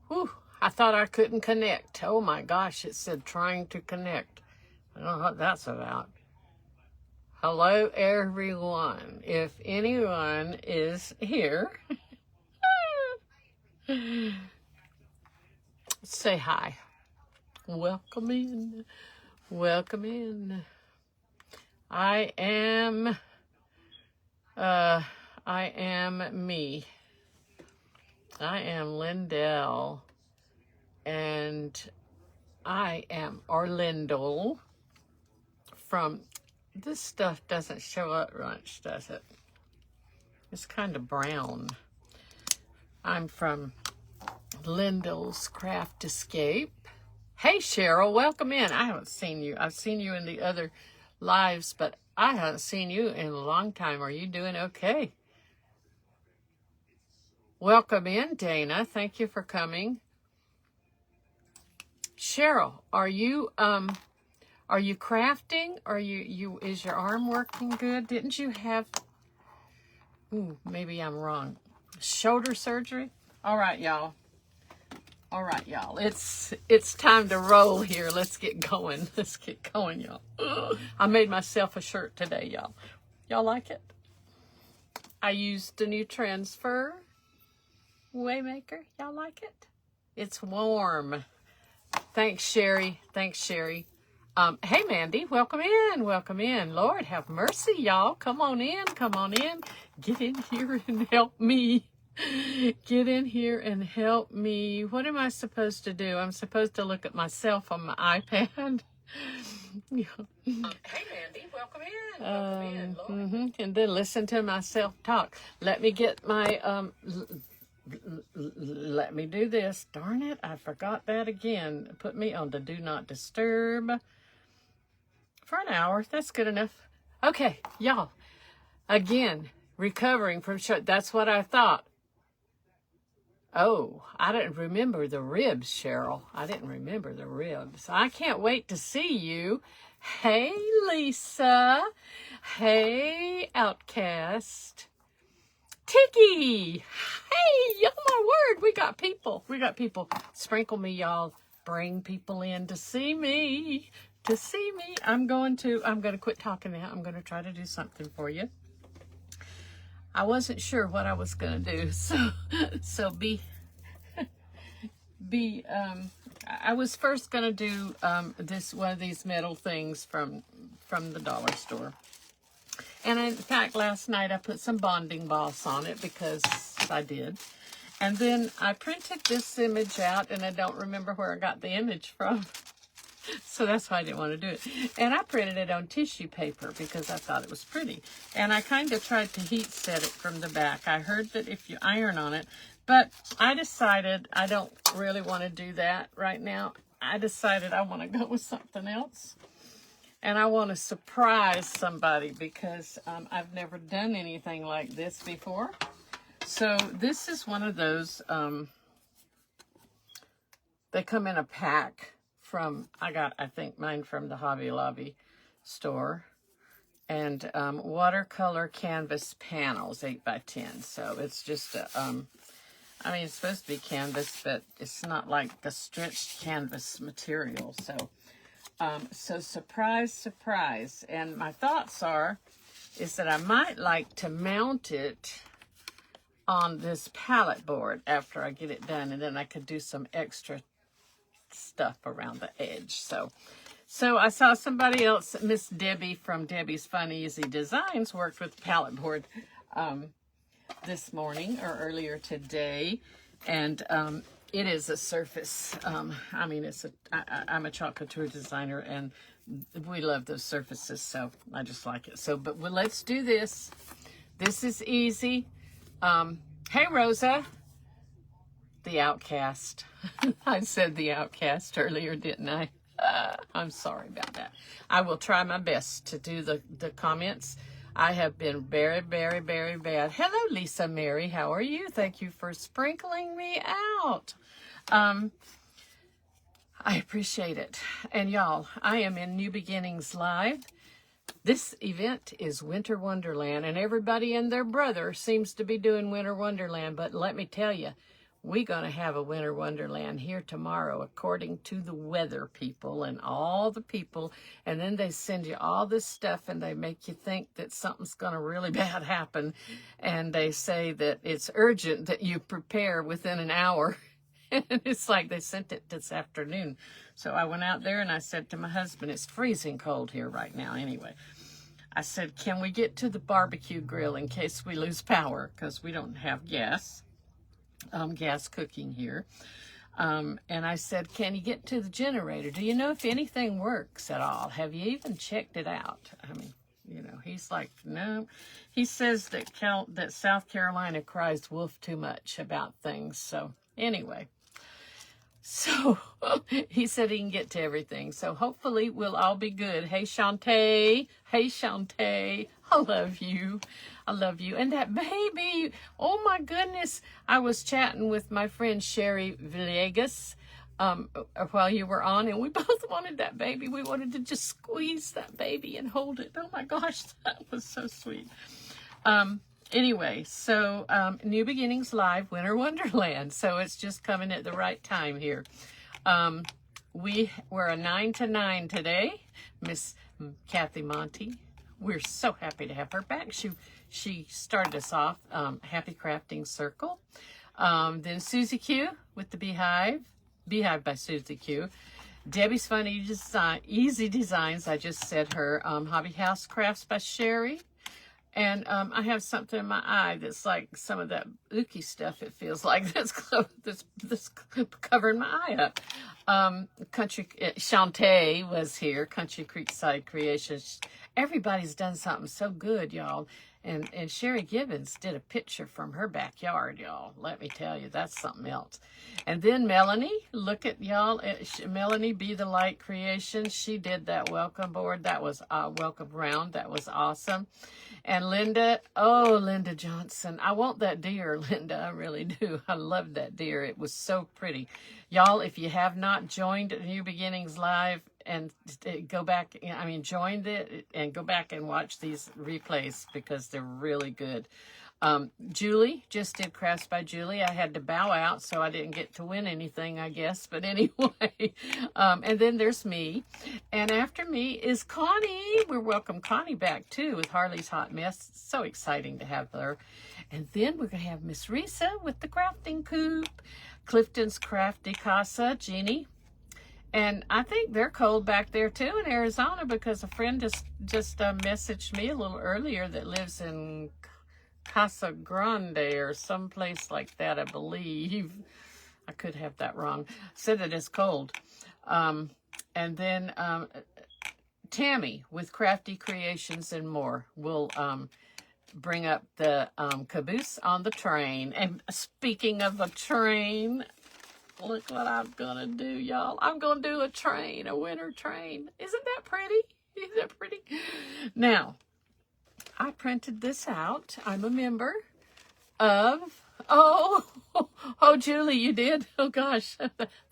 Whew, I thought I couldn't connect. Oh my gosh, it said trying to connect. I don't know what that's about. Hello, everyone. If anyone is here, say hi. Welcome in. Welcome in. I am me. I am Lindell, and I am Orlando from, this stuff doesn't show up much, does it? It's kind of brown. I'm from Lindell's Craft Escape. Hey, Cheryl, welcome in. I haven't seen you. I've seen you in the other lives, but I haven't seen you in a long time. Are you doing okay? Welcome in, Dana. Thank you for coming. Cheryl, are you crafting? Is your arm working good? Didn't you have, maybe I'm wrong, shoulder surgery? All right, y'all. All right, y'all. It's time to roll here. Let's get going. Let's get going, y'all. I made myself a shirt today, y'all. Y'all like it? I used the new transfer Waymaker. Y'all like it? It's warm. Thanks, Sherry. Thanks, Sherry. Hey, Mandy, welcome in. Welcome in. Lord, have mercy, y'all. Come on in. Come on in. Get in here and help me. Get in here and help me. What am I supposed to do? I'm supposed to look at myself on my iPad. Hey, Mandy, welcome in. Welcome in. And then listen to myself talk. Let me get my, let me do this. Darn it, I forgot that again. Put me on the do not disturb for an hour. That's good enough. Okay, y'all. Again, recovering from show. That's what I thought. Oh, I didn't remember the ribs, Cheryl. I didn't remember the ribs. I can't wait to see you. Hey, Lisa. Hey, Outcast. Tiki. Hey, oh my word, we got people. We got people. Sprinkle me, y'all. Bring people in to see me. To see me. I'm going to quit talking now. I'm going to try to do something for you. I wasn't sure what I was going to do, so I was first going to do one of these metal things from the dollar store. And in fact, last night I put some bonding balls on it because I did. And then I printed this image out, and I don't remember where I got the image from. So that's why I didn't want to do it. And I printed it on tissue paper because I thought it was pretty. And I kind of tried to heat set it from the back. I heard that if you iron on it, but I decided I don't really want to do that right now. I decided I want to go with something else. And I want to surprise somebody because I've never done anything like this before. So this is one of those, they come in a pack from, I think mine from the Hobby Lobby store. And watercolor canvas panels, 8x10. So it's just, I mean, it's supposed to be canvas, but it's not like the stretched canvas material. So surprise, surprise. And my thoughts is that I might like to mount it on this palette board after I get it done. And then I could do some extra stuff around the edge. So I saw somebody else, Miss Debbie from Debbie's Fun Easy Designs, worked with the palette board this morning or earlier today. And it is a surface. I mean, I'm a chocolate couture designer, and we love those surfaces, so I just like it. So, but let's do this. This is easy. Hey, Rosa, the Outcast. I said the Outcast earlier, didn't I? I'm sorry about that. I will try my best to do the comments. I have been very, very, very bad. Hello, Lisa Mary. How are you? Thank you for sprinkling me out. I appreciate it. And y'all, I am in New Beginnings Live. This event is Winter Wonderland, and everybody and their brother seems to be doing Winter Wonderland. But let me tell you, we're going to have a winter wonderland here tomorrow, according to the weather people and all the people. And then they send you all this stuff and they make you think that something's going to really bad happen. And they say that it's urgent that you prepare within an hour. And it's like they sent it this afternoon. So I went out there and I said to my husband, it's freezing cold here right now anyway. I said, can we get to the barbecue grill in case we lose power? Because we don't have gas cooking here. And I said, can you get to the generator? Do you know if anything works at all? Have you even checked it out? I mean, you know, he's like, no. He says that that South Carolina cries wolf too much about things. So anyway, so he said he can get to everything. So hopefully we'll all be good. Hey, Shantae. Hey, Shantae. I love you. I love you. And that baby, oh my goodness. I was chatting with my friend Sherry Villegas while you were on, and we both wanted that baby. We wanted to just squeeze that baby and hold it. Oh my gosh, that was so sweet. Anyway, so New Beginnings Live, Winter Wonderland. So it's just coming at the right time here. We're a 9 to 9 today. Miss Kathy Monty. We're so happy to have her back. She started us off, Happy Crafting Circle. Then Susie Q with the Beehive by Susie Q. Debbie's Funny Design, Easy Designs, I just said her. Hobby House Crafts by Sherry. And I have something in my eye that's like some of that ooky stuff, it feels like, that's covering my eye up. Shantae was here, Country Creekside Creations. Everybody's done something so good, y'all. And Sherry Gibbons did a picture from her backyard, y'all. Let me tell you, that's something else. And then Melanie, look at y'all. Melanie Be the Light Creations. She did that welcome board. That was welcome round. That was awesome. And Linda, oh, Linda Johnson. I want that deer, Linda. I really do. I love that deer. It was so pretty. Y'all, if you have not joined New Beginnings Live, and go back, I mean, join it and go back and watch these replays because they're really good. Julie just did Crafts by Julie. I had to bow out, so I didn't get to win anything, I guess. But anyway, and then there's me. And after me is Connie. We're welcome Connie back, too, with Harley's Hot Mess. So exciting to have her. And then we're going to have Miss Risa with the Crafting Coop. Clifton's Crafty Casa, Jeannie. And I think they're cold back there, too, in Arizona, because a friend just messaged me a little earlier that lives in Casa Grande or someplace like that, I believe. I could have that wrong. Said that it's cold. And then Tammy with Crafty Creations and More will bring up the caboose on the train. And speaking of a train, look what I'm gonna do, y'all. I'm gonna do a train, a winter train. Isn't that pretty? Isn't that pretty? Now, I printed this out. I'm a member of, oh, Julie, you did? Oh gosh,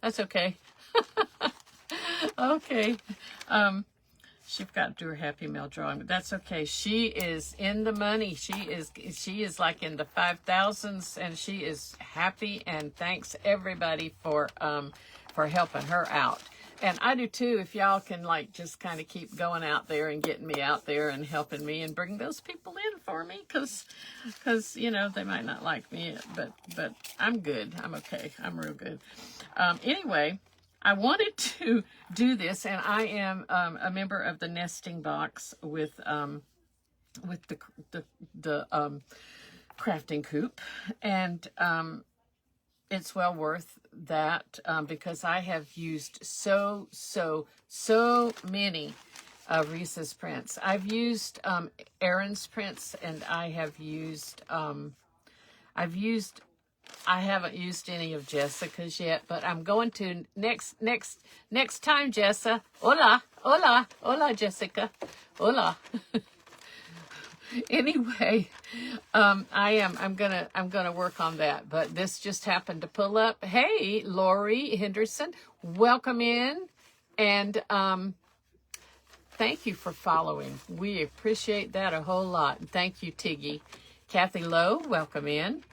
that's okay. Okay. She forgot to do her Happy Mail drawing, but that's okay. She is in the money. She is like in the 5,000s, and she is happy. And thanks everybody for helping her out. And I do too. If y'all can like just kind of keep going out there and getting me out there and helping me and bring those people in for me, because you know they might not like me, but I'm good. I'm okay. I'm real good. Anyway. I wanted to do this, and I am a member of the nesting box with the crafting coop, and it's well worth that because I have used so many of Risa's prints. I've used Erin's prints, and I haven't used any of Jessica's yet, but I'm going to next time, Jessa. Hola, Jessica. Hola. Anyway, I'm gonna work on that, but this just happened to pull up. Hey, Lori Henderson, welcome in, and thank you for following. We appreciate that a whole lot. Thank you, Tiggy. Kathy Lowe, welcome in.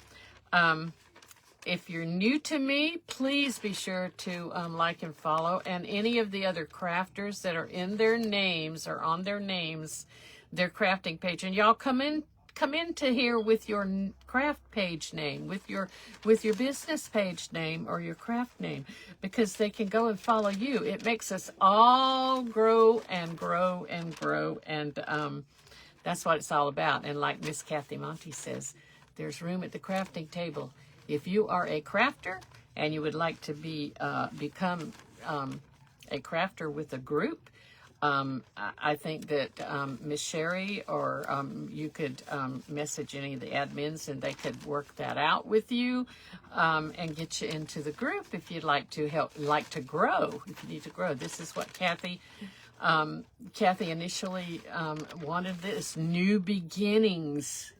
if you're new to me, please be sure to like and follow. And any of the other crafters that are in their names or on their names, their crafting page. And y'all come into here with your craft page name, with your business page name or your craft name, because they can go and follow you. It makes us all grow and grow and grow, and that's what it's all about. And like Miss Kathy Monty says, there's room at the crafting table. If you are a crafter and you would like to become a crafter with a group, I think that Miss Sherry or you could message any of the admins and they could work that out with you and get you into the group if you'd like to grow, if you need to grow. This is what Kathy initially wanted, this new beginnings,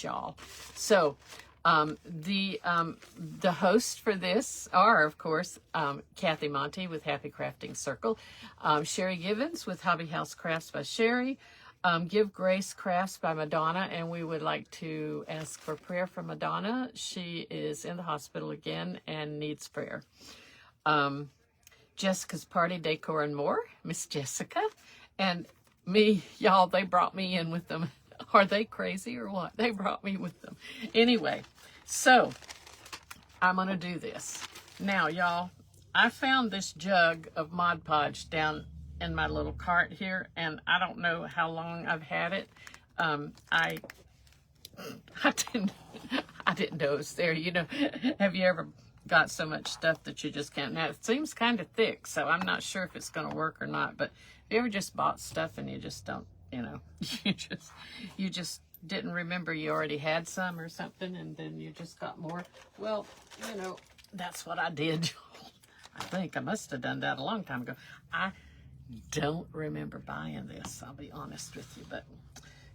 y'all. So the hosts for this are, of course, Kathy Monty with Happy Crafting Circle, Sherry Givens with Hobby House Crafts by Sherry, Give Grace Crafts by Madonna, and we would like to ask for prayer for Madonna. She is in the hospital again and needs prayer. Jessica's Party Decor and More, Miss Jessica, and me, y'all, they brought me in with them. Are they crazy or what? They brought me with them. Anyway, so I'm going to do this. Now, y'all, I found this jug of Mod Podge down in my little cart here, and I don't know how long I've had it. I didn't know it was there. You know, have you ever got so much stuff that you just can't? Now, it seems kind of thick, so I'm not sure if it's going to work or not, but have you ever just bought stuff and you just don't, you know, you just didn't remember you already had some or something, and then you just got more? Well, you know, that's what I did. I think I must have done that a long time ago. I don't remember buying this, I'll be honest with you, but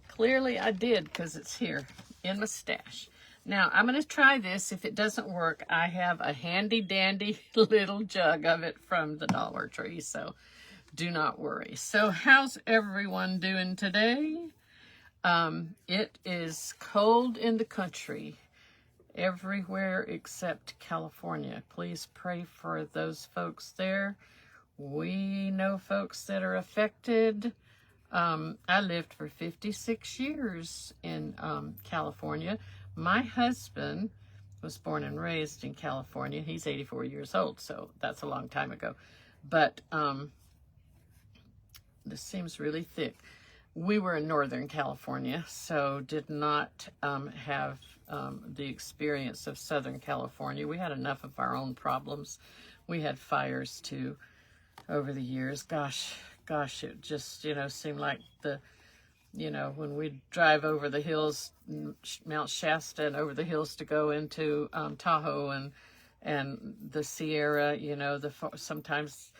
clearly I did because it's here in my stash. Now, I'm going to try this. If it doesn't work, I have a handy dandy little jug of it from the Dollar Tree, so do not worry. So how's everyone doing today? It is cold in the country, everywhere except California. Please pray for those folks there. We know folks that are affected. I lived for 56 years in California. My husband was born and raised in California. He's 84 years old, so that's a long time ago. But this seems really thick. We were in Northern California, so did not have the experience of Southern California. We had enough of our own problems. We had fires too over the years. Gosh, it just, you know, seemed like when we'd drive over the hills, Mount Shasta, and over the hills to go into Tahoe and the Sierra, you know, sometimes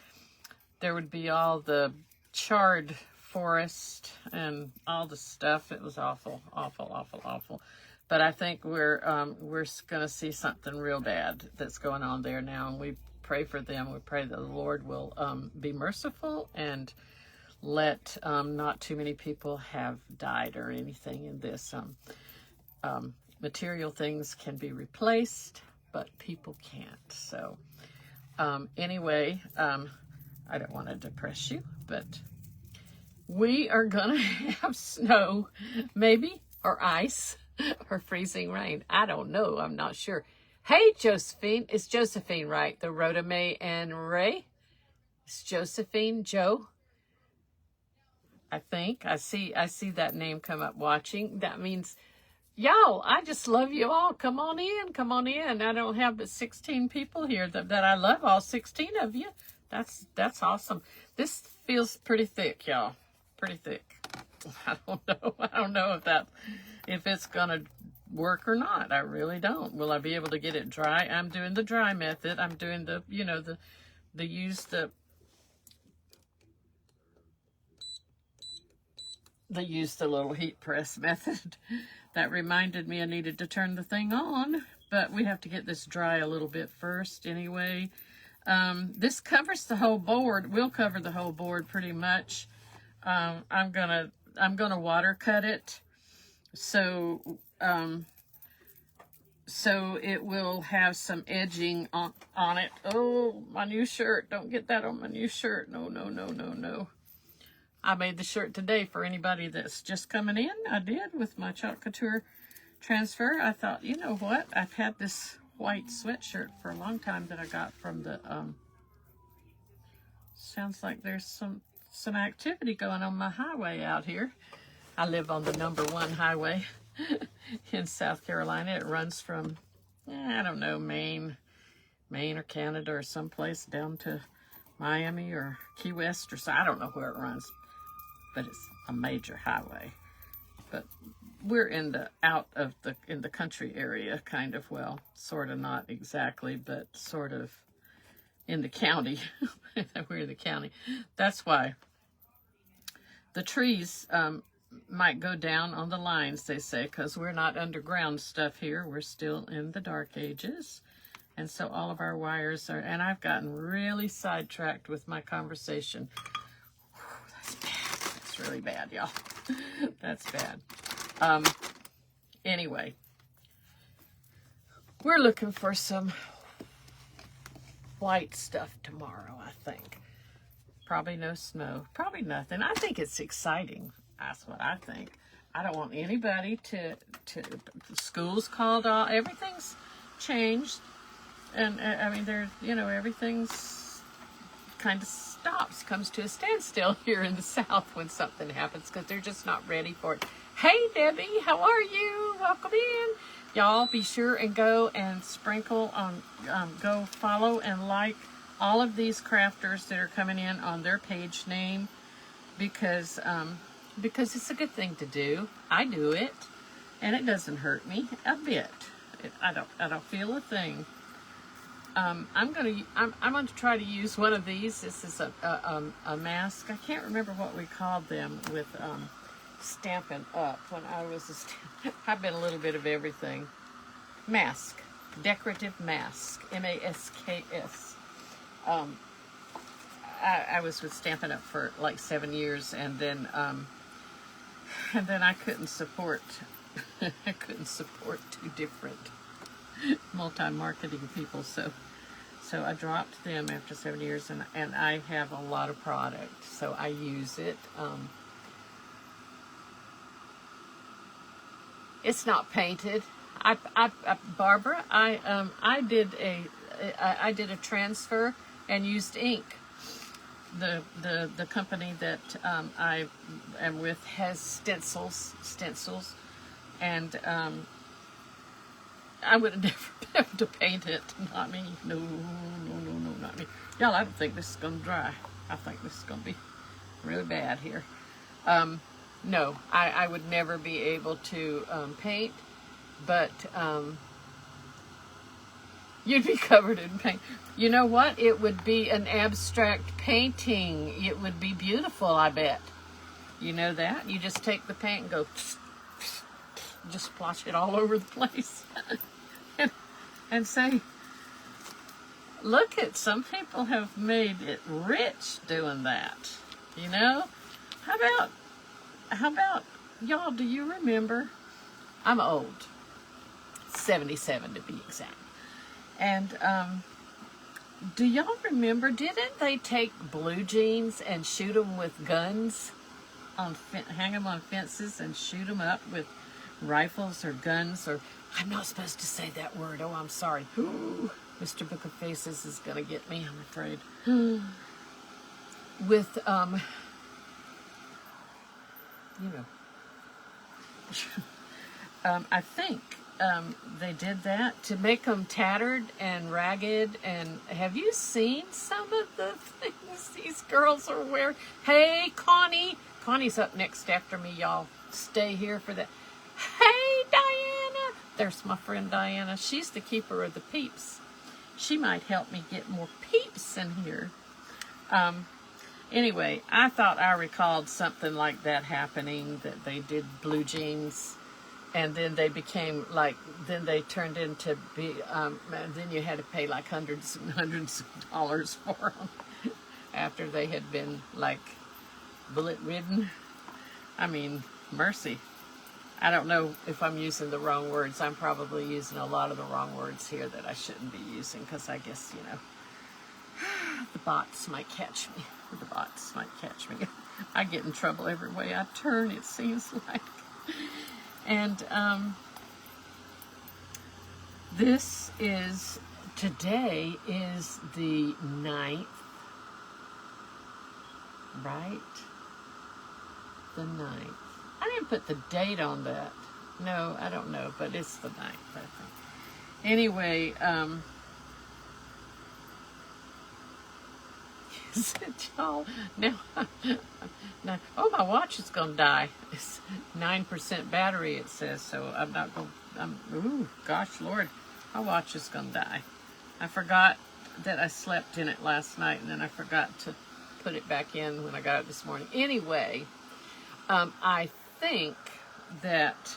there would be all the charred forest and all the stuff. It was awful, awful, awful, awful. But I think we're going to see something real bad that's going on there now, and we pray for them. We pray that the Lord will be merciful and let not too many people have died or anything in this. Material things can be replaced, but people can't. So anyway, I don't want to depress you, but we are going to have snow, maybe, or ice, or freezing rain. I don't know. I'm not sure. Hey, Josephine. It's Josephine, right? The Rhoda May and Ray. It's Josephine, Joe. I think. I see that name come up watching. That means, y'all, I just love you all. Come on in. Come on in. I don't have but 16 people here that I love, all 16 of you. That's awesome. This feels pretty thick, y'all. Pretty thick. I don't know. I don't know if it's going to work or not. I really don't. Will I be able to get it dry? I'm doing the dry method. I'm doing the, you know, use the little heat press method. That reminded me I needed to turn the thing on, but we have to get this dry a little bit first anyway. This covers the whole board. We'll cover the whole board pretty much. I'm gonna water cut it. So so it will have some edging on it. Oh, my new shirt. Don't get that on my new shirt. No, no, no, no, no. I made the shirt today for anybody that's just coming in. I did with my Chalk Couture transfer. I thought, you know what? I've had this white sweatshirt for a long time that I got from the, sounds like there's some activity going on my highway out here. I live on the #1 highway in South Carolina. It runs from, I don't know, Maine or Canada or someplace down to Miami or Key West or so. I don't know where it runs, but it's a major highway. But we're in the in the country area, kind of. Well, sort of, not exactly, but sort of in the county. We're in the county. That's why the trees might go down on the lines, they say, because we're not underground stuff here. We're still in the dark ages. And so all of our wires are, and I've gotten really sidetracked with my conversation. Whew, that's bad. That's really bad, y'all. That's bad. Anyway, we're looking for some white stuff tomorrow, I think. Probably no snow. Probably nothing. I think it's exciting. That's what I think. I don't want anybody to school's called off. Everything's changed. And, I mean, there's, you know, everything's kind of stops, comes to a standstill here in the South when something happens because they're just not ready for it. Hey, Debbie, how are you? Welcome in. Y'all be sure and go and sprinkle on, go follow and like all of these crafters that are coming in on their page name because it's a good thing to do. I do it, and it doesn't hurt me a bit. I don't feel a thing. I'm going to try to use one of these. This is a mask. I can't remember what we called them with Stampin' Up. When I was I've been a little bit of everything. Mask, decorative mask, MASKS. I was with Stampin' Up for like 7 years, and then I couldn't support two different multi-marketing people, so I dropped them after 7 years, and I have a lot of product, so I use it. It's not painted. Barbara, I did a transfer and used ink. The company that I am with has stencils, and I would have never been able to paint it. Not me. No, not me. Y'all, I don't think this is going to dry. I think this is going to be really bad here. No, I would never be able to paint, but you'd be covered in paint. You know what? It would be an abstract painting. It would be beautiful, I bet. You know that? You just take the paint and go, just splotch it all over the place. and say, look at, some people have made it rich doing that. You know? How about, y'all, do you remember? I'm old. 77 to be exact. And do y'all remember, didn't they take blue jeans and shoot them with guns, hang them on fences and shoot them up with rifles or guns, or, I'm not supposed to say that word. Oh, I'm sorry. Ooh, Mr. Book of Faces is going to get me, I'm afraid. With, you know, I think they did that to make them tattered and ragged. And have you seen some of the things these girls are wearing? Hey, Connie's up next after me, y'all. Stay here for that. Hey, Diana. There's my friend Diana. She's the keeper of the peeps. She might help me get more peeps in here. Anyway, I thought I recalled something like that happening, that they did blue jeans, and then they became like, then they turned into be, and then you had to pay like hundreds and hundreds of dollars for them after they had been like bullet ridden. I mean, mercy. I don't know if I'm using the wrong words. I'm probably using a lot of the wrong words here that I shouldn't be using because I guess, you know, the bots might catch me. The bots might catch me. I get in trouble every way I turn, it seems like. And today is the 9th, right? The 9th. I didn't put the date on that. No, I don't know, but it's the 9th, I think. Anyway, y'all, now, oh, my watch is going to die. It's 9% battery, it says, so I'm not going to, ooh, gosh, Lord, my watch is going to die. I forgot that I slept in it last night, and then I forgot to put it back in when I got up this morning. Anyway, I think that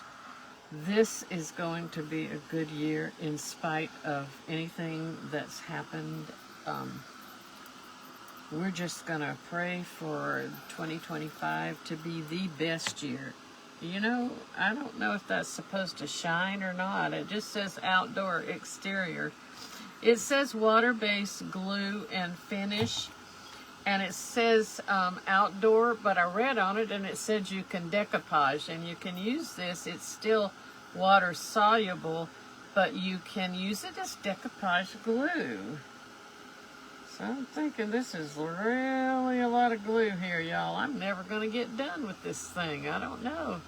this is going to be a good year in spite of anything that's happened. We're just going to pray for 2025 to be the best year. You know, I don't know if that's supposed to shine or not. It just says outdoor exterior. It says water-based glue and finish. And it says outdoor, but I read on it and it said you can decoupage. And you can use this. It's still water soluble, but you can use it as decoupage glue. So I'm thinking this is really a lot of glue here, y'all. I'm never going to get done with this thing. I don't know.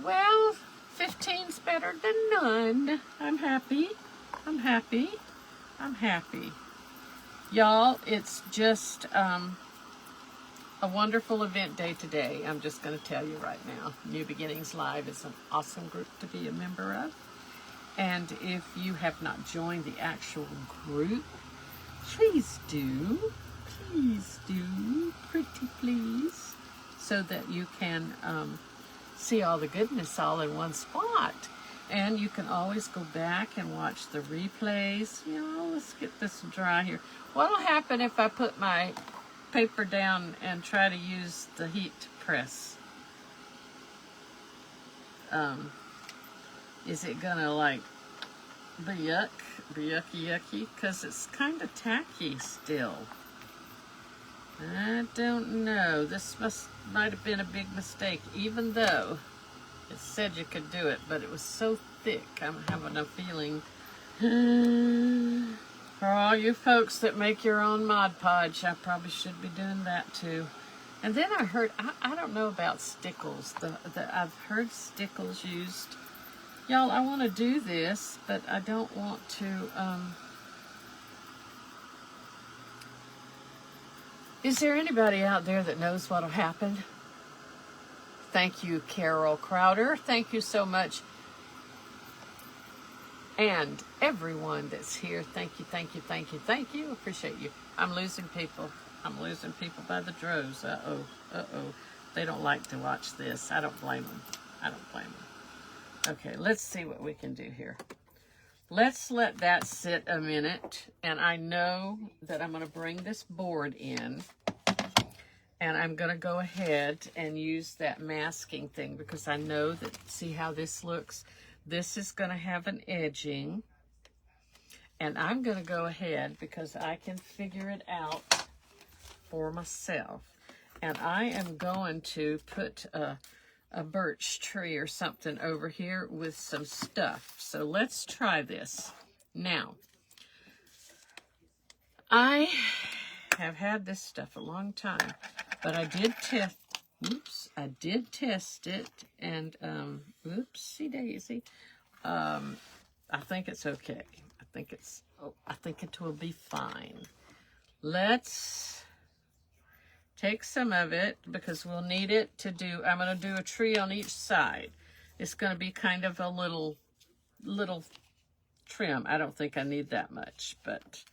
Well, 15's better than none. I'm happy. I'm happy. I'm happy. Y'all, it's just a wonderful event day today. I'm just going to tell you right now. New Beginnings Live is an awesome group to be a member of. And if you have not joined the actual group, please do. Please do. Pretty please. So that you can see all the goodness all in one spot. And you can always go back and watch the replays. You know, let's get this dry here. What'll happen if I put my paper down and try to use the heat press? Is it gonna like be yucky? Because it's kind of tacky still. I don't know. This might have been a big mistake, even though it said you could do it, but it was so thick. I'm having a feeling. For all you folks that make your own Mod Podge, I probably should be doing that too. And then I heard, I don't know about stickles. I've heard stickles used. Y'all, I want to do this, but I don't want to. Is there anybody out there that knows what'll happen? Thank you, Carol Crowder. Thank you so much. And everyone that's here, thank you, thank you, thank you, thank you. Appreciate you. I'm losing people. I'm losing people by the droves. Uh-oh, uh-oh. They don't like to watch this. I don't blame them. I don't blame them. Okay, let's see what we can do here. Let's let that sit a minute. And I know that I'm going to bring this board in. And I'm going to go ahead and use that masking thing because I know that, see how this looks? This is going to have an edging. And I'm going to go ahead because I can figure it out for myself. And I am going to put a birch tree or something over here with some stuff. So let's try this. Now, I have had this stuff a long time, but I did test, I did test it, and, oopsie daisy, I think it's okay. I think it will be fine. Let's take some of it because we'll need it to do, I'm going to do a tree on each side. It's going to be kind of a little trim. I don't think I need that much, but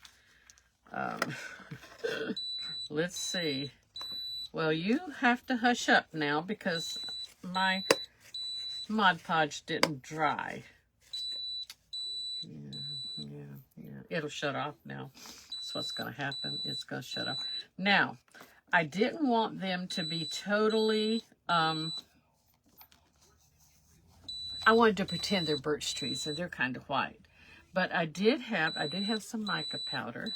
let's see. Well, you have to hush up now because my Mod Podge didn't dry. Yeah. It'll shut off now. That's what's going to happen. It's going to shut off. Now, I didn't want them to be totally, I wanted to pretend they're birch trees, so they're kind of white. But I did have some mica powder.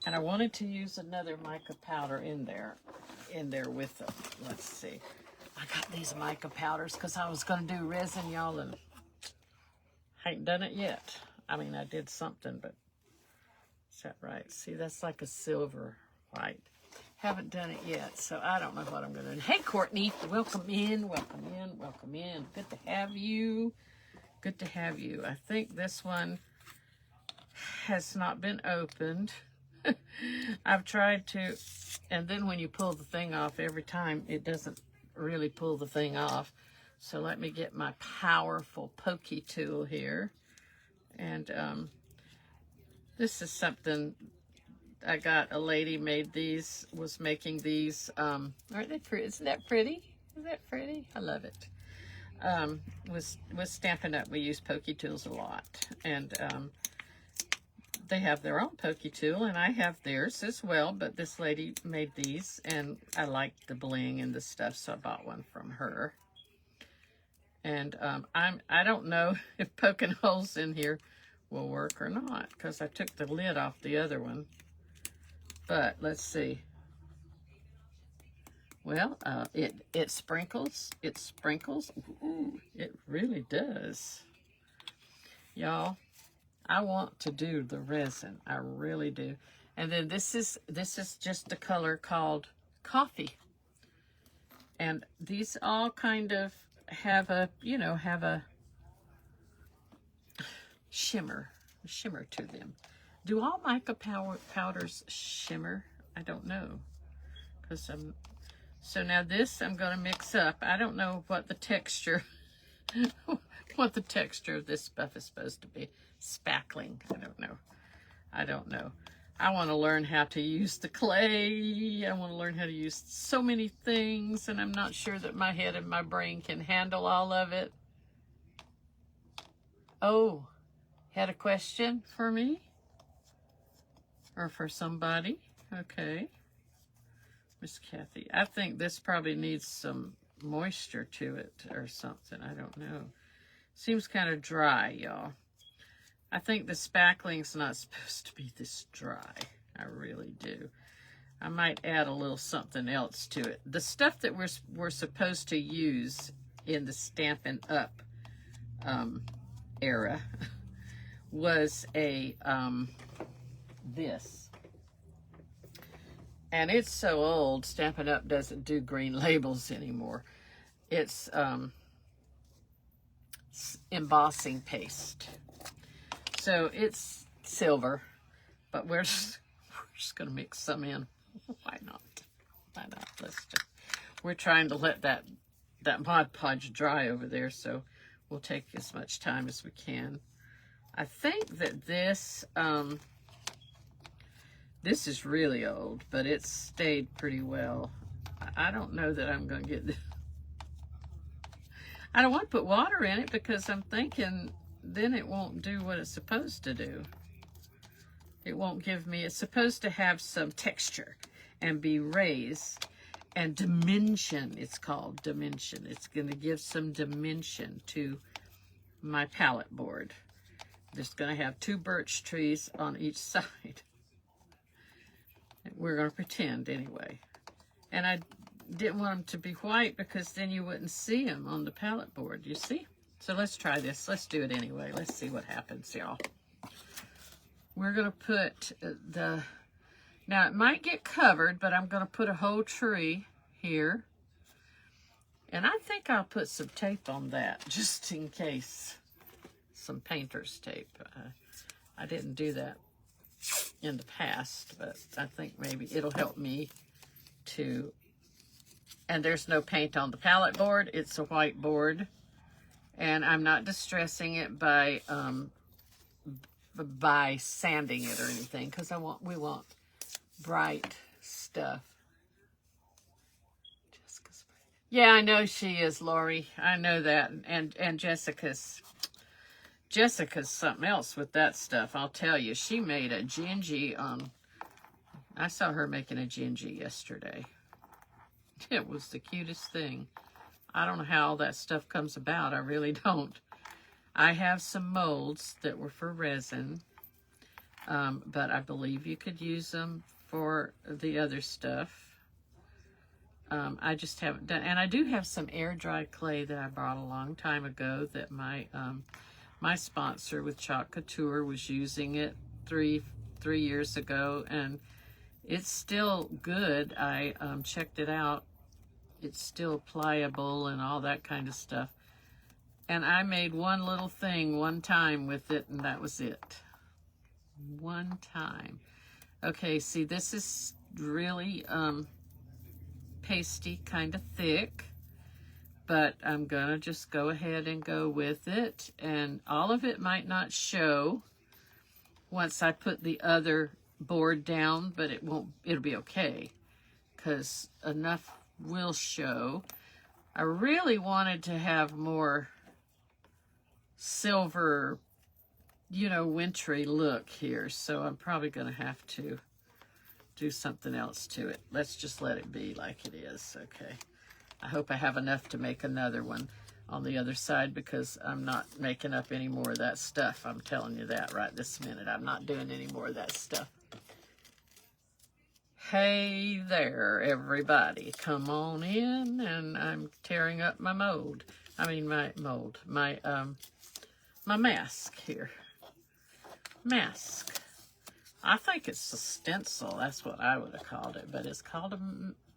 And I wanted to use another mica powder in there with them. Let's see. I got these mica powders because I was going to do resin, y'all, and I ain't done it yet. I mean, I did something, but is that right? See, that's like a silver white. Haven't done it yet, so I don't know what I'm going to do. Hey, Courtney, welcome in, welcome in, welcome in. Good to have you. Good to have you. I think this one has not been opened. I've tried to, and then when you pull the thing off every time, it doesn't really pull the thing off. So let me get my powerful pokey tool here. And this is something I got. A lady made these, was making these. Aren't they pretty? Isn't that pretty? Isn't that pretty? I love it. Was Stampin' Up. We use pokey tools a lot. And they have their own pokey tool, and I have theirs as well, but this lady made these, and I liked the bling and the stuff, so I bought one from her. And I don't know if poking holes in here will work or not, because I took the lid off the other one. But let's see. Well, it sprinkles. It sprinkles. Ooh, it really does. Y'all, I want to do the resin. I really do. And then this is just a color called Coffee. And these all kind of have a shimmer to them. Do all mica powders shimmer? I don't know. So now this I'm going to mix up. I don't know what the texture what the texture of this stuff is supposed to be. Spackling. I don't know. I want to learn how to use the clay. I want to learn how to use so many things, and I'm not sure that my head and my brain can handle all of it. Oh, had a question for me? Or for somebody? Okay. Miss Kathy. I think this probably needs some moisture to it or something. I don't know. Seems kind of dry, y'all. I think the spackling's not supposed to be this dry. I really do. I might add a little something else to it. The stuff that we're supposed to use in the Stampin' Up era was a this. And it's so old, Stampin' Up doesn't do green labels anymore. It's embossing paste. So it's silver, but we're just going to mix some in. Why not? Why not? We're trying to let that Mod Podge dry over there, so we'll take as much time as we can. I think that this is really old, but it's stayed pretty well. I don't know that I'm going to get... I don't want to put water in it because I'm thinking then it won't do what it's supposed to do. It won't give me... It's supposed to have some texture and be raised. And dimension, it's called dimension. It's going to give some dimension to my palette board. Just going to have 2 birch trees on each side. We're going to pretend anyway. And I didn't want them to be white because then you wouldn't see them on the palette board, you see? So let's try this. Let's do it anyway. Let's see what happens, y'all. We're going to put the... Now, it might get covered, but I'm going to put a whole tree here. And I think I'll put some tape on that, just in case. Some painter's tape. I didn't do that in the past, but I think maybe it'll help me to... And there's no paint on the palette board. It's a white board. And I'm not distressing it by sanding it or anything, because we want bright stuff. Yeah, I know she is, Lori. I know that. And Jessica's something else with that stuff. I'll tell you. She made a gingy on, I saw her making a gingy yesterday. It was the cutest thing. I don't know how all that stuff comes about. I really don't. I have some molds that were for resin, but I believe you could use them for the other stuff. I just haven't done, and I do have some air-dried clay that I bought a long time ago that my my sponsor with Chalk Couture was using it three years ago, and it's still good. I checked it out. It's still pliable and all that kind of stuff. And I made one little thing one time with it, and that was it. One time. Okay, see, this is really pasty, kind of thick, but I'm gonna just go ahead and go with it, and all of it might not show once I put the other board down, but it'll be okay, because enough will show. I really wanted to have more silver, wintry look here, so I'm probably gonna have to do something else to it. Let's just let it be like it is. Okay. I hope I have enough to make another one on the other side, because I'm not making up any more of that stuff. I'm telling you that right this minute. I'm not doing any more of that stuff. Hey there, everybody. Come on in, and I'm tearing up my mold. I mean, my mask here. Mask. I think it's a stencil. That's what I would have called it, but it's called a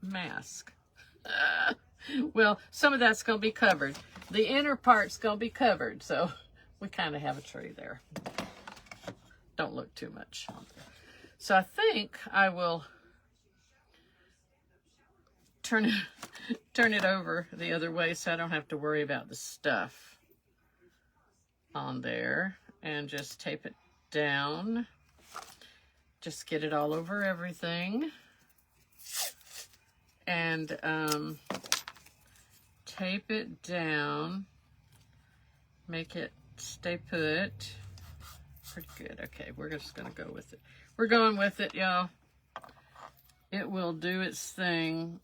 mask. Well, some of that's going to be covered. The inner part's going to be covered, so we kind of have a tree there. Don't look too much on there. So I think I will turn it over the other way so I don't have to worry about the stuff on there, and just tape it down. Just get it all over everything, and tape it down, make it stay put. Pretty good. Okay, we're just gonna go with it. We're going with it, y'all. It will do its thing.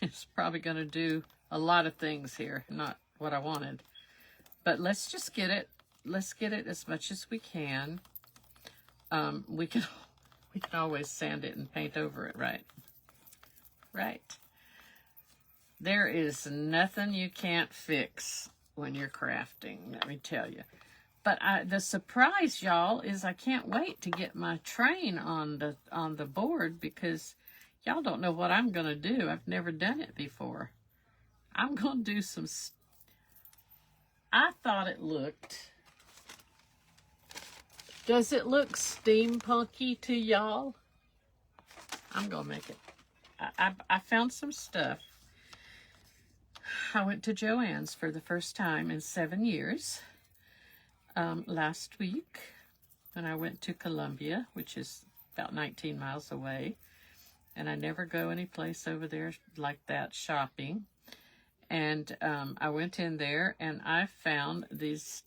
It's probably gonna do a lot of things here, not what I wanted, but let's just get it. Let's get it as much as we can. We can always sand it and paint over it, right? Right. There is nothing you can't fix when you're crafting, let me tell you. But the surprise, y'all, is I can't wait to get my train on the board, because y'all don't know what I'm going to do. I've never done it before. I'm going to do some... I thought it looked... Does it look steampunky to y'all? I'm going to make it. I found some stuff. I went to Joann's for the first time in 7 years last week. And I went to Columbia, which is about 19 miles away. And I never go any place over there like that shopping. And I went in there and I found these...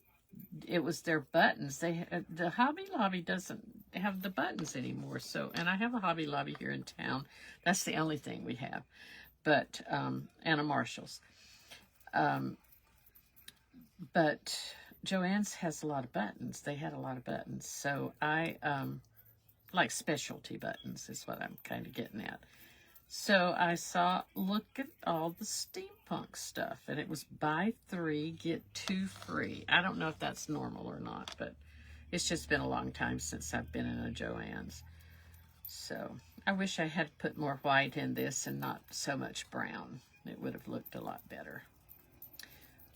It was their buttons. The Hobby Lobby doesn't have the buttons anymore. So, and I have a Hobby Lobby here in town. That's the only thing we have. But, and a Marshall's. But Joann's has a lot of buttons. They had a lot of buttons. So I, like specialty buttons is what I'm kind of getting at. So I saw, look at all the steampunk stuff, and it was buy 3, get 2 free. I don't know if that's normal or not, but it's just been a long time since I've been in a Joann's. So I wish I had put more white in this and not so much brown. It would have looked a lot better.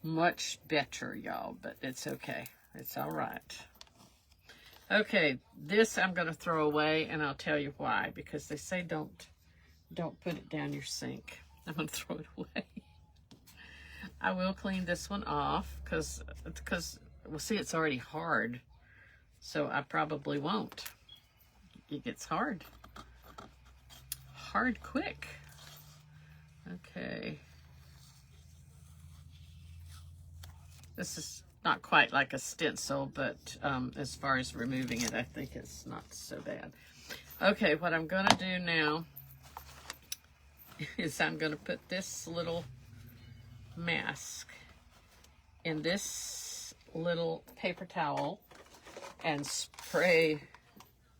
Much better, y'all, but it's okay. It's all right. Okay, this I'm going to throw away, and I'll tell you why, because they say don't put it down your sink. I'm going to throw it away. I will clean this one off because, well, see, it's already hard. So I probably won't. It gets hard. Hard quick. Okay. This is not quite like a stencil, but as far as removing it, I think it's not so bad. Okay, what I'm going to do now is I'm going to put this little mask in this little paper towel and spray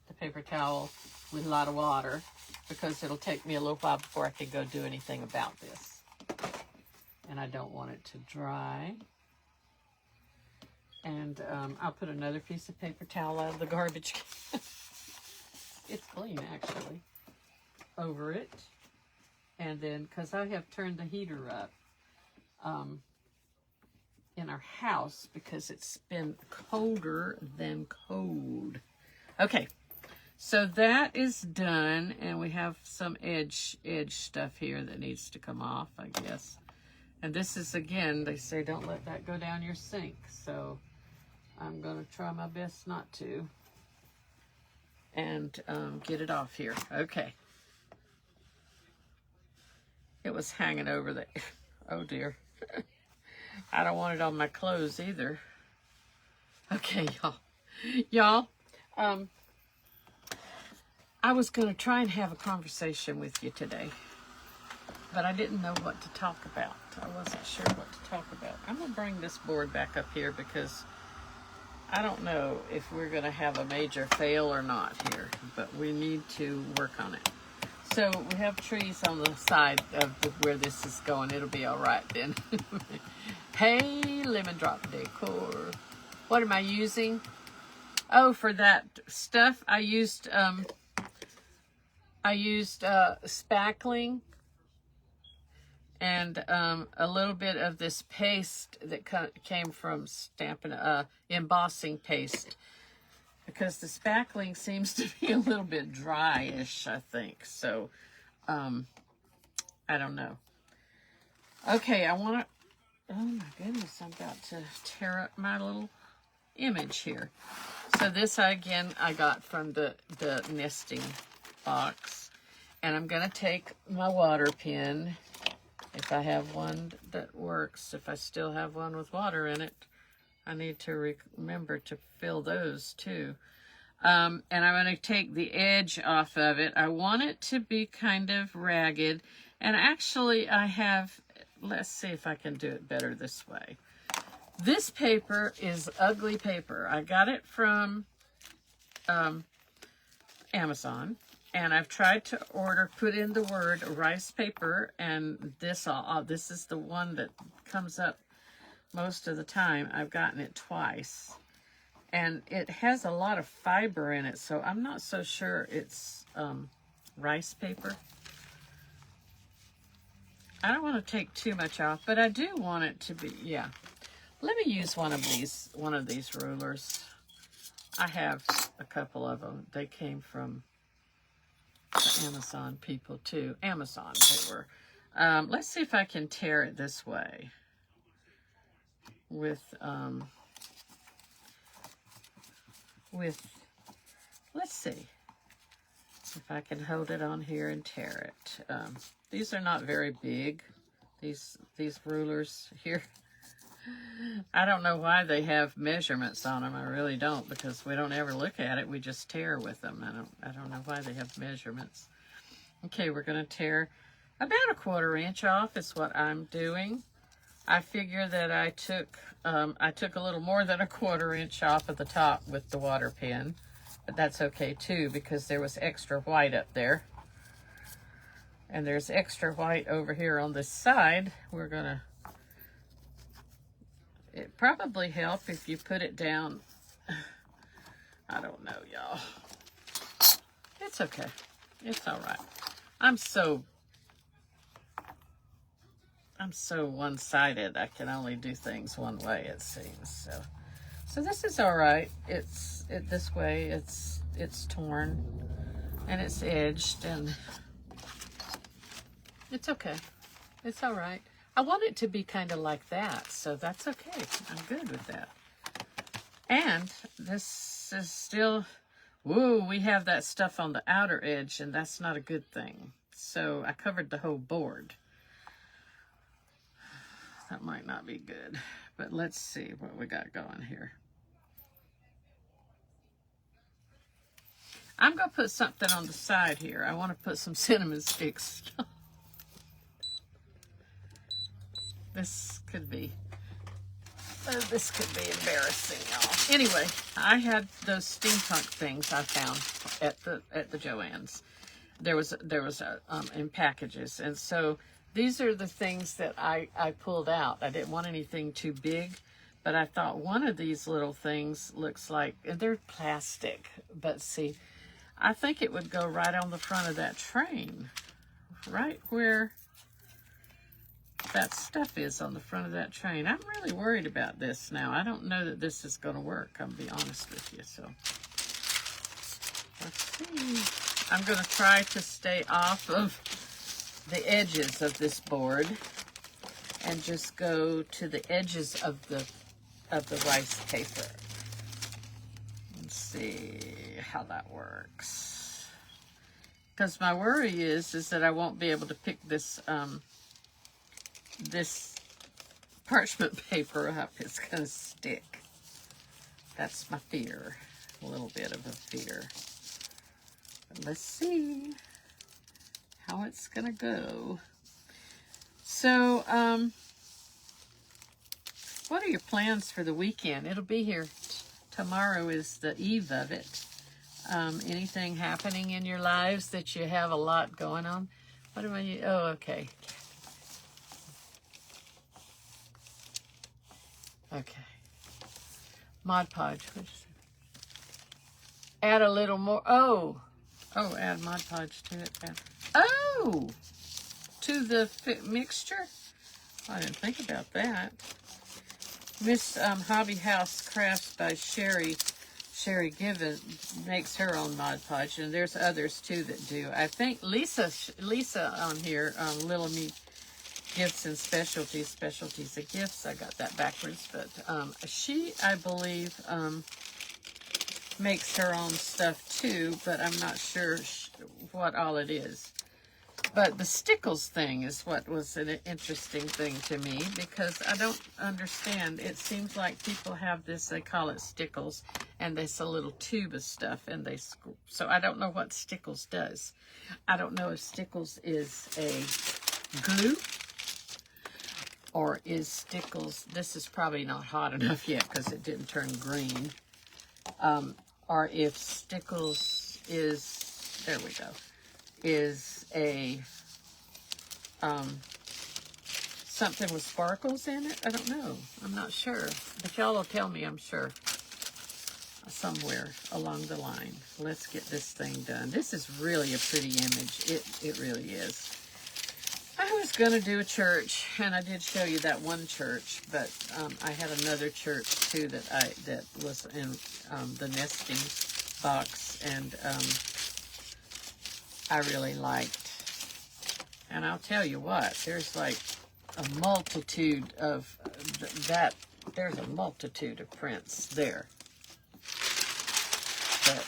the paper towel with a lot of water, because it'll take me a little while before I can go do anything about this. And I don't want it to dry. And I'll put another piece of paper towel out of the garbage can. It's clean, actually, over it. And then, because I have turned the heater up in our house because it's been colder than cold. Okay, so that is done, and we have some edge stuff here that needs to come off, I guess. And this is, again, they say don't let that go down your sink, so I'm going to try my best not to. And get it off here. Okay. It was hanging over there. Oh, dear. I don't want it on my clothes either. Okay, y'all. Y'all, I was going to try and have a conversation with you today, but I didn't know what to talk about. I wasn't sure what to talk about. I'm going to bring this board back up here because I don't know if we're going to have a major fail or not here, but we need to work on it. So we have trees on the side of where this is going. It'll be all right then. Hey, lemon drop decor. What am I using? Oh, for that stuff, I used spackling and a little bit of this paste that came from embossing paste, because the spackling seems to be a little bit dryish, I think. So, I don't know. Okay, I want to, oh my goodness, I'm about to tear up my little image here. So this, I got from the nesting box. And I'm going to take my water pen, if I have one that works. If I still have one with water in it, I need to remember to fill those too. And I'm going to take the edge off of it. I want it to be kind of ragged. And actually I have, let's see if I can do it better this way. This paper is ugly paper. I got it from Amazon. And I've tried to put in the word rice paper, and this is the one that comes up most of the time. I've gotten it twice. And it has a lot of fiber in it, so I'm not so sure it's rice paper. I don't want to take too much off, but I do want it to be, yeah. Let me use one of these rulers. I have a couple of them. They came from the Amazon people too. Amazon, they were. Let's see if I can tear it this way with let's see if I can hold it on here and tear it. These are not very big, these rulers here. I don't know why they have measurements on them. I really don't, because we don't ever look at it. We just tear with them. I don't know why they have measurements. Okay, we're going to tear about 1/4 inch off is what I'm doing. I figure that I took a little more than 1/4 inch off of the top with the water pen, but that's okay too, because there was extra white up there. And there's extra white over here on this side. We're going to, it probably help if you put it down. I don't know, y'all. It's okay. It's all right. I'm so one-sided. I can only do things one way, it seems. So this is all right. This way. It's torn and it's edged, and it's okay. It's all right. I want it to be kind of like that, so that's okay. I'm good with that. And this is still, woo, we have that stuff on the outer edge, and that's not a good thing. So I covered the whole board. That might not be good, but let's see what we got going here. I'm going to put something on the side here. I want to put some cinnamon sticks. This could be embarrassing, y'all. Anyway, I had those steampunk things I found at the Joann's. There was in packages, and so these are the things that I pulled out. I didn't want anything too big, but I thought one of these little things looks like, and they're plastic, but see, I think it would go right on the front of that train, right where that stuff is on the front of that train. I'm really worried about this now. I don't know that this is going to work, I'll be honest with you. So let's see. I'm going to try to stay off of the edges of this board and just go to the edges of the rice paper. Let's see how that works. Because my worry is that I won't be able to pick this this parchment paper up. It's going to stick. That's my fear. A little bit of a fear. But let's see how it's going to go. So, what are your plans for the weekend? It'll be here. Tomorrow is the eve of it. Anything happening in your lives that you have a lot going on? What am I? Oh, okay. Okay. Mod Podge. Add a little more. Oh, add Mod Podge to it. Oh, to the mixture? I didn't think about that. Miss Hobby House Crafts by Sherry Given makes her own Mod Podge, and there's others too that do. I think Lisa on here, Little Me Gifts and Specialties of Gifts. I got that backwards, but she, I believe, makes her own stuff too, but I'm not sure what all it is. But the stickles thing is what was an interesting thing to me, because I don't understand. It seems like people have this, they call it stickles, and it's a little tube of stuff, and so I don't know what stickles does. I don't know if stickles is a glue, or is stickles, this is probably not hot enough yet because it didn't turn green, or if stickles is, there we go, is a something with sparkles in it. I don't know. I'm not sure. But y'all will tell me, I'm sure, somewhere along the line. Let's get this thing done. This is really a pretty image. It really is. I was going to do a church, and I did show you that one church, but I had another church too that was in the nesting box, and I really liked. And I'll tell you what, there's like a multitude of there's a multitude of prints there. But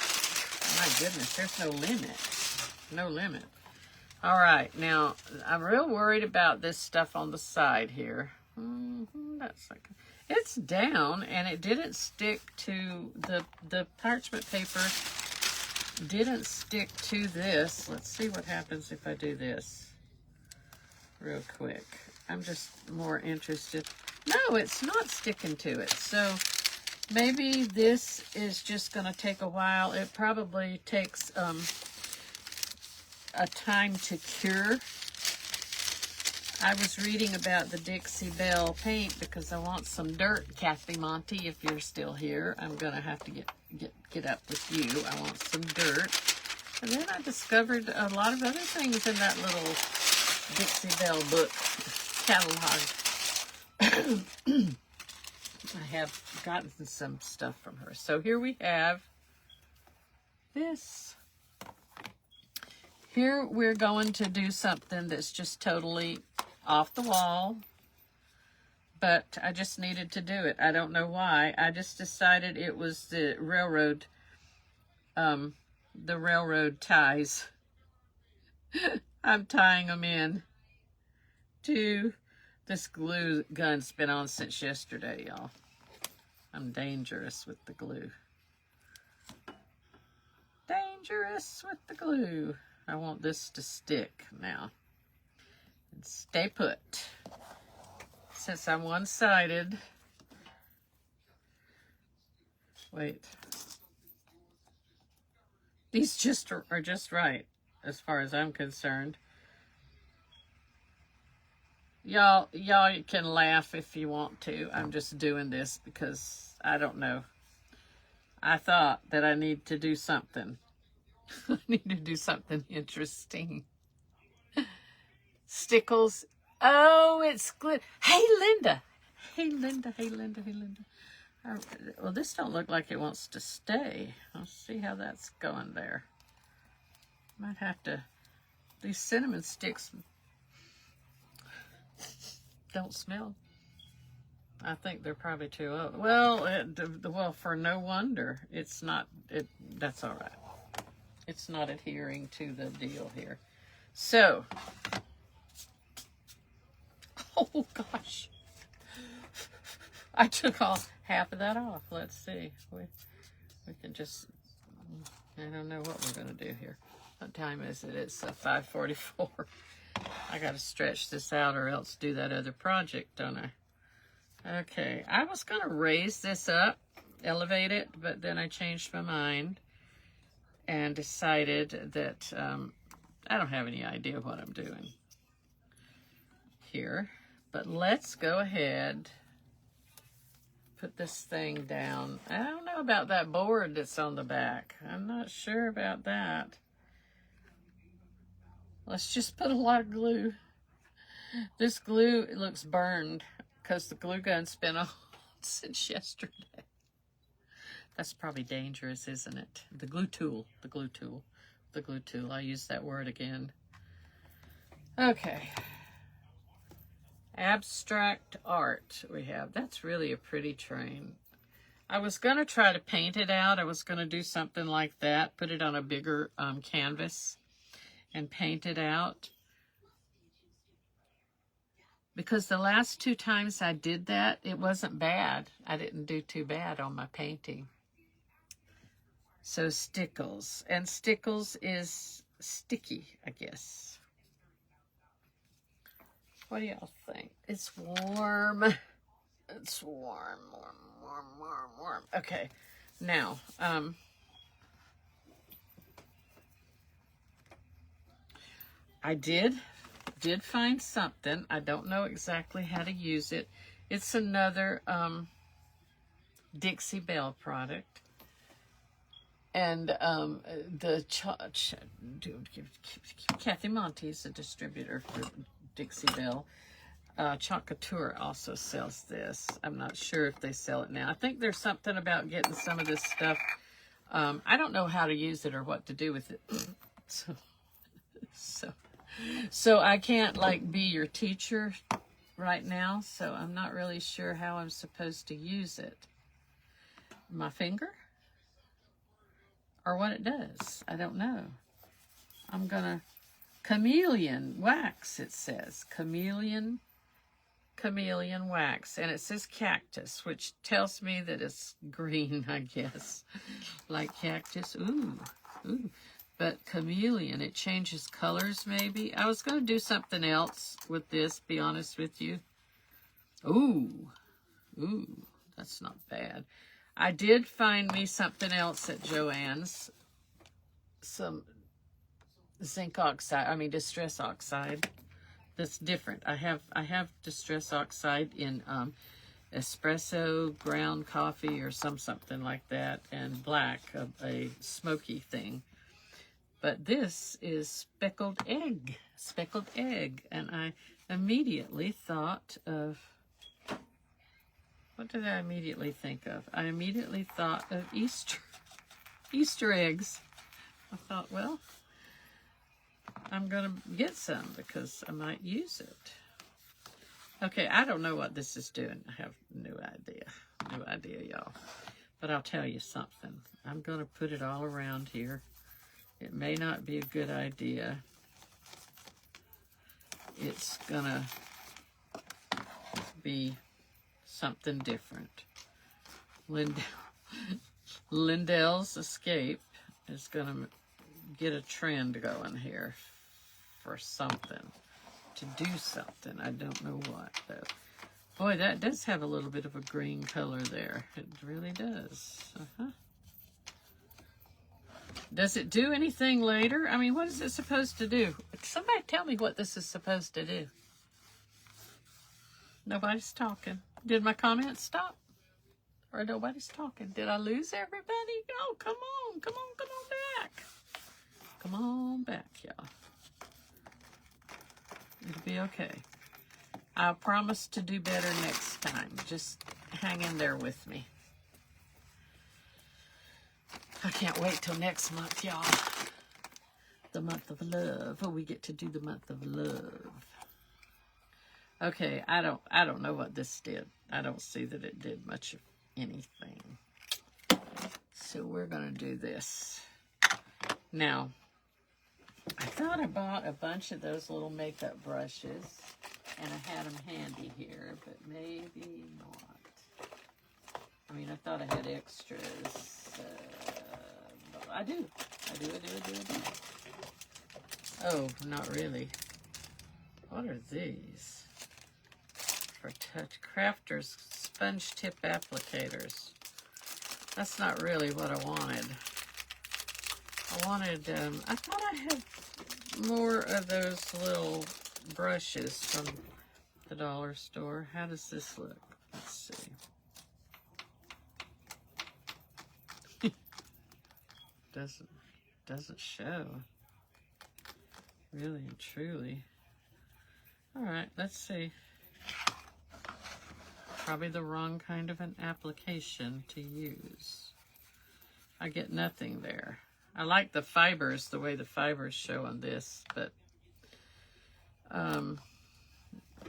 my goodness, there's no limit. No limit. All right, now I'm real worried about this stuff on the side here. That's like, it's down, and it didn't stick to the parchment paper. Didn't stick to this. Let's see what happens if I do this real quick. I'm just more interested. No, it's not sticking to it. So maybe this is just going to take a while. It probably takes a time to cure. I was reading about the Dixie Belle paint because I want some dirt, Kathy Monty, if you're still here. I'm going to have to get up with you. I want some dirt. And then I discovered a lot of other things in that little Dixie Belle book catalog. I have gotten some stuff from her. So here we have this. Here we're going to do something that's just totally off the wall, but I just needed to do it. I don't know why. I just decided it was the railroad ties. I'm tying them in to this glue gun's been on since yesterday, y'all. I'm dangerous with the glue. Dangerous. dangerous with the glue. I want this to stick now. And stay put. Since I'm one-sided. Wait. These just are just right, as far as I'm concerned. Y'all can laugh if you want to. I'm just doing this because I don't know. I thought that I need to do something. I need to do something interesting. Stickles. Oh, it's glue. Hey, Linda. Hey, Linda. Hey, Linda. Hey, Linda. Well, this don't look like it wants to stay. Let's see how that's going there. Might have to. These cinnamon sticks don't smell. I think they're probably too old. Well, well, for no wonder, it's not. That's all right. It's not adhering to the deal here. So, oh gosh, I took off half of that off. Let's see. We can just. I don't know what we're gonna do here. What time is it? It's 5:44. I gotta stretch this out or else do that other project, don't I? Okay, I was gonna raise this up, elevate it, but then I changed my mind and decided that I don't have any idea what I'm doing here. But let's go ahead, put this thing down. I don't know about that board that's on the back. I'm not sure about that. Let's just put a lot of glue. This glue, it looks burned because the glue gun's been on since yesterday. That's probably dangerous, isn't it? The glue tool, the glue tool, the glue tool. I use that word again. Okay. Abstract art we have. That's really a pretty train. I was going to try to paint it out. I was going to do something like that, put it on a bigger canvas and paint it out. Because the last 2 times I did that, it wasn't bad. I didn't do too bad on my painting. So stickles. And stickles is sticky, I guess. What do y'all think? It's warm. It's warm, warm, warm, warm, warm. Okay. Now, I did find something. I don't know exactly how to use it. It's another Dixie Belle product. And Kathy Monty is a distributor for Dixie Belle. Chalk Couture also sells this. I'm not sure if they sell it now. I think there's something about getting some of this stuff. I don't know how to use it or what to do with it. So I can't like be your teacher right now, so I'm not really sure how I'm supposed to use it. My finger? Or what it does. I don't know. I'm gonna chameleon wax, it says. Chameleon wax. And it says cactus, which tells me that it's green, I guess. Like cactus. Ooh. But chameleon, it changes colors maybe. I was going to do something else with this, be honest with you. Ooh, that's not bad. I did find me something else at Joann's. Some zinc oxide, distress oxide. That's different. I have distress oxide in espresso, ground coffee, or something like that, and black, a smoky thing. But this is speckled egg, and I immediately thought of, what did I immediately think of? I immediately thought of Easter eggs. I thought, well, I'm going to get some because I might use it. Okay, I don't know what this is doing. I have no idea, y'all. But I'll tell you something. I'm going to put it all around here. It may not be a good idea. It's gonna be something different. Lindell's Escape is gonna get a trend going here for something, to do something. I don't know what, though. Boy, that does have a little bit of a green color there. It really does. Does it do anything later? I mean, what is it supposed to do? Somebody tell me what this is supposed to do. Nobody's talking. Did my comments stop? Or nobody's talking? Did I lose everybody? Oh, come on. Come on, come on back. Come on back, y'all. It'll be okay. I promise to do better next time. Just hang in there with me. I can't wait till next month, y'all. The month of love. Oh, we get to do the month of love. Okay, I don't know what this did. I don't see that it did much of anything. So we're gonna do this. Now, I thought I bought a bunch of those little makeup brushes, and I had them handy here, but maybe not. I mean, I thought I had extras. But I do. I do. Oh, not really. What are these? For touch crafters sponge tip applicators. That's not really what I wanted. I thought I had more of those little brushes from the dollar store. How does this look? Let's see. Doesn't show. Really and truly. All right, let's see. Probably the wrong kind of an application to use. I get nothing there. I like the fibers, the way the fibers show on this, but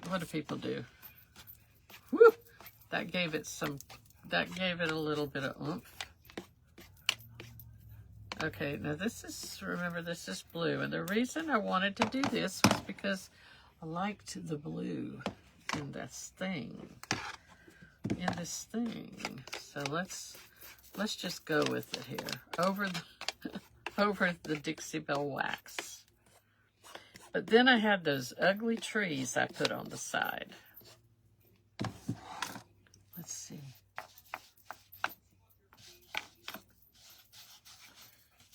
what do people do? Woo! That gave it a little bit of oomph. Okay, now remember this is blue, and the reason I wanted to do this was because I liked the blue in this thing. So let's just go with it here. Over the Dixie Belle wax. But then I had those ugly trees I put on the side. Let's see.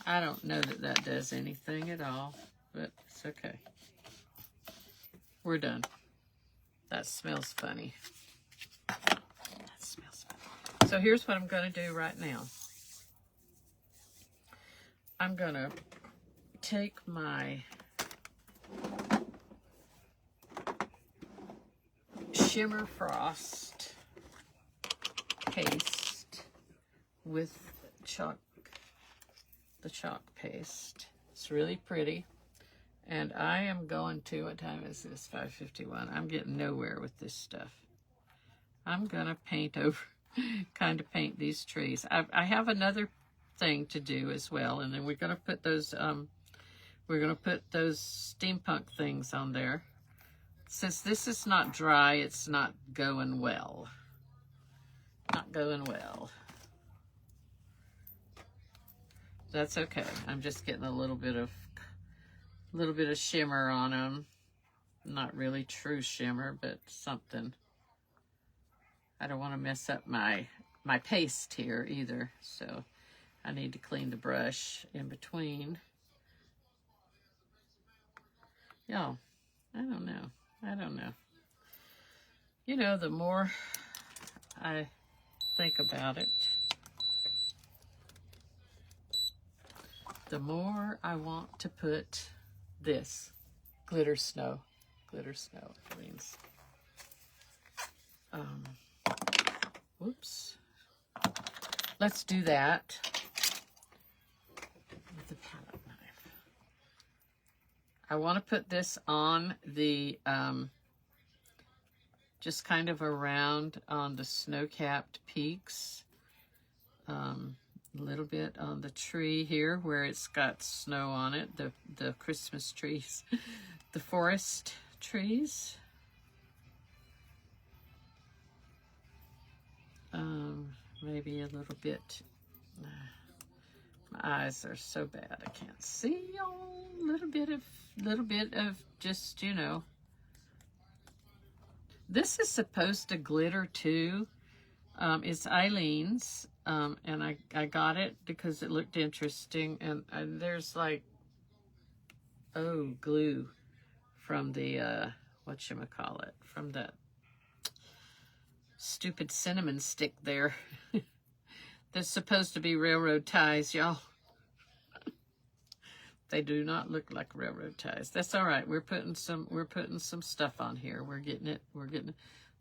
I don't know that does anything at all, but it's okay. We're done. That smells funny. So here's what I'm going to do right now. I'm going to take my Shimmer Frost paste with the chalk paste. It's really pretty. And I am going to, what time is this? 5:51. I'm getting nowhere with this stuff. I'm going to paint over, kind of paint these trees. I have another thing to do as well, and then we're going to put those steampunk things on there. Since this is not dry, it's not going well. Not going well. That's okay. I'm just getting a little bit of shimmer on them. Not really true shimmer, but something. I don't want to mess up my paste here either, so I need to clean the brush in between. Y'all, I don't know. You know, the more I think about it, the more I want to put this glitter snow, it means. Whoops. Let's do that with the palette knife. I want to put this on the, just kind of around on the snow-capped peaks. A little bit on the tree here where it's got snow on it, the Christmas trees, the forest trees. Maybe a little bit My eyes are so bad I can't see y'all. Little bit of just, you know. This is supposed to glitter too. It's Eileen's, and I got it because it looked interesting. And there's like, oh, glue from the whatchamacallit, from that stupid cinnamon stick there. There's supposed to be railroad ties, y'all. They do not look like railroad ties. That's all right. We're putting some stuff on here. We're getting it.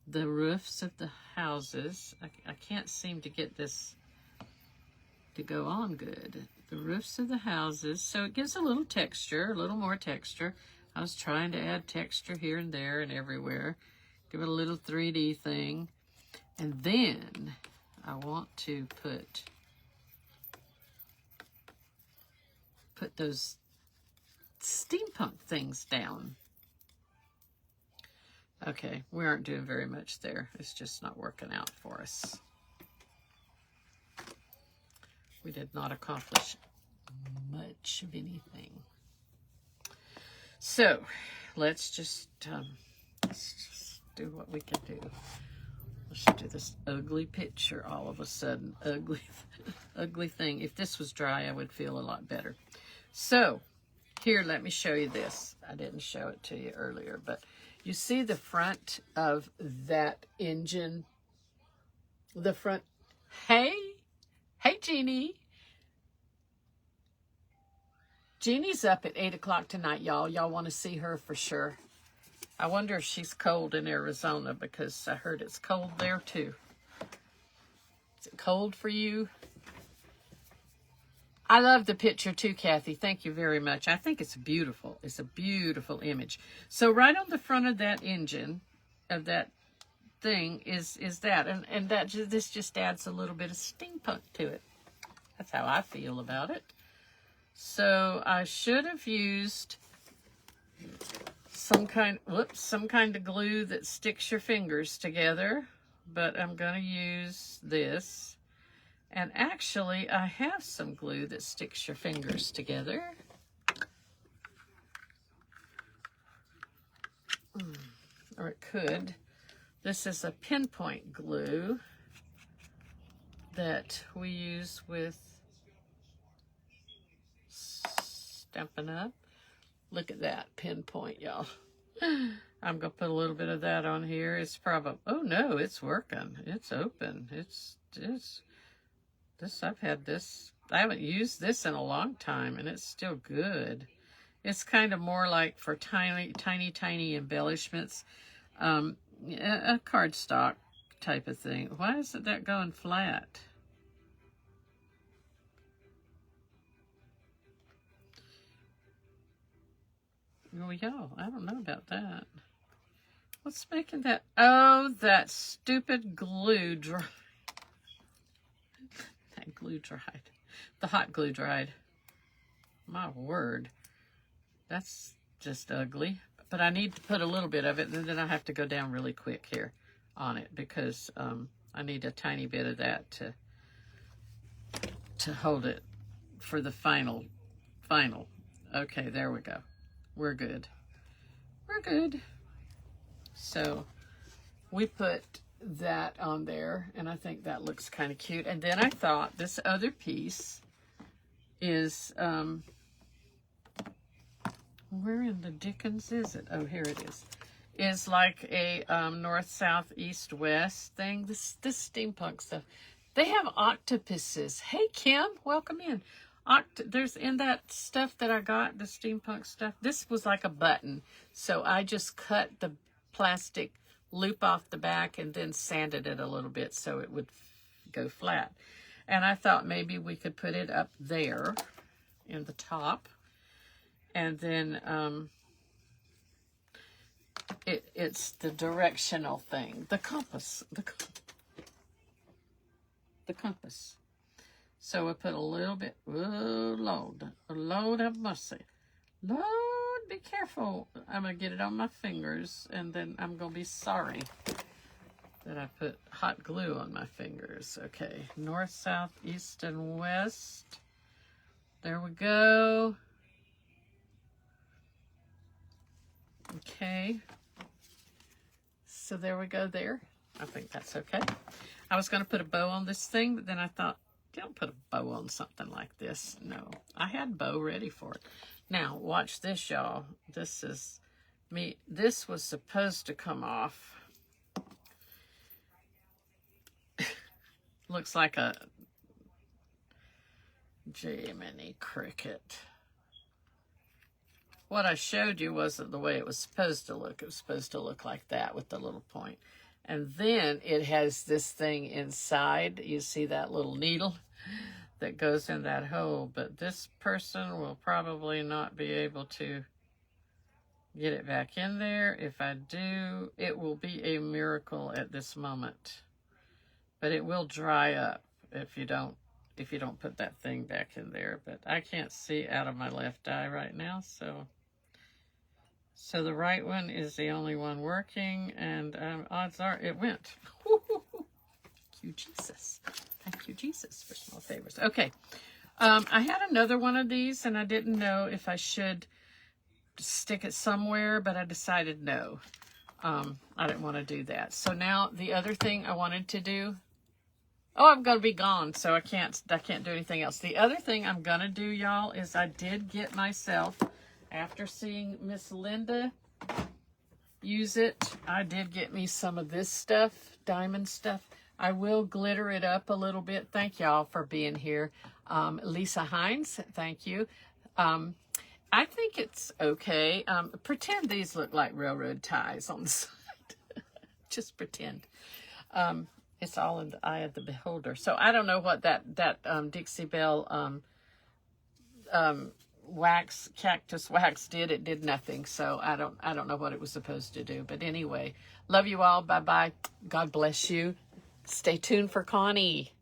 The roofs of the houses. I can't seem to get this to go on good. The roofs of the houses. So it gives a little texture, a little more texture. I was trying to add texture here and there and everywhere. Give it a little 3D thing. And then I want to put those steampunk things down. Okay, we aren't doing very much there. It's just not working out for us. We did not accomplish much of anything. So let's just do what we can do. Let's do this ugly picture all of a sudden. Ugly thing. If this was dry, I would feel a lot better. So here, let me show you this. I didn't show it to you earlier, but you see the front of that engine? The front. Hey, Jeannie. Jeannie's up at 8 o'clock tonight, y'all. Y'all want to see her for sure. I wonder if she's cold in Arizona because I heard it's cold there too. Is it cold for you? I love the picture too, Kathy. Thank you very much. I think it's beautiful. It's a beautiful image. So right on the front of that engine, of that thing, is that. And this just adds a little bit of steampunk to it. That's how I feel about it. So I should have used some kind of glue that sticks your fingers together, but I'm going to use this. And actually, I have some glue that sticks your fingers together. Or it could. This is a pinpoint glue that we use with Stampin' Up. Look at that pinpoint, y'all. I'm going to put a little bit of that on here. It's probably, oh no, it's working. It's open. I've had this, I haven't used this in a long time, and it's still good. It's kind of more like for tiny embellishments, a cardstock type of thing. Why isn't that going flat? Oh, y'all, I don't know about that. What's making that? Oh, that stupid glue dry. That glue dried. The hot glue dried. My word. That's just ugly. But I need to put a little bit of it, and then I have to go down really quick here on it because I need a tiny bit of that to hold it for the final. Okay, there we go. We're good. We're good. So we put that on there, and I think that looks kind of cute. And then I thought this other piece is, where in the dickens is it? Oh, here it is. Is like a north, south, east, west thing. This steampunk stuff. They have octopuses. Hey, Kim, welcome in. There's in that stuff that I got, the steampunk stuff. This was like a button. So I just cut the plastic loop off the back and then sanded it a little bit so it would go flat. And I thought maybe we could put it up there in the top. And then it's the directional thing. The compass. The compass. So we put a little bit, oh Lord have mercy. Lord, be careful. I'm going to get it on my fingers, and then I'm going to be sorry that I put hot glue on my fingers. Okay, north, south, east, and west. There we go. Okay. So there we go there. I think that's okay. I was going to put a bow on this thing, but then I thought, don't put a bow on something like this. No, I had a bow ready for it. Now, watch this, y'all. This is me. This was supposed to come off. Looks like a Jiminy Cricket. What I showed you wasn't the way it was supposed to look. It was supposed to look like that with the little point. And then it has this thing inside. You see that little needle that goes in that hole. But this person will probably not be able to get it back in there. If I do, it will be a miracle at this moment. But it will dry up if you don't put that thing back in there. But I can't see out of my left eye right now, so the right one is the only one working, and odds are it went. Thank you, Jesus. Thank you, Jesus, for small favors. Okay. I had another one of these, and I didn't know if I should stick it somewhere, but I decided no. I didn't want to do that. So now the other thing I wanted to do, I'm going to be gone, so I can't do anything else. The other thing I'm going to do, y'all, is I did get myself, after seeing Miss Linda use it, I did get me some of this stuff, diamond stuff. I will glitter it up a little bit. Thank y'all for being here. Lisa Hines, thank you. I think it's okay. Pretend these look like railroad ties on the side. Just pretend. It's all in the eye of the beholder. So I don't know what that Dixie Belle wax, cactus wax did. It did nothing. So I don't know what it was supposed to do. But anyway, love you all. Bye-bye. God bless you. Stay tuned for Connie.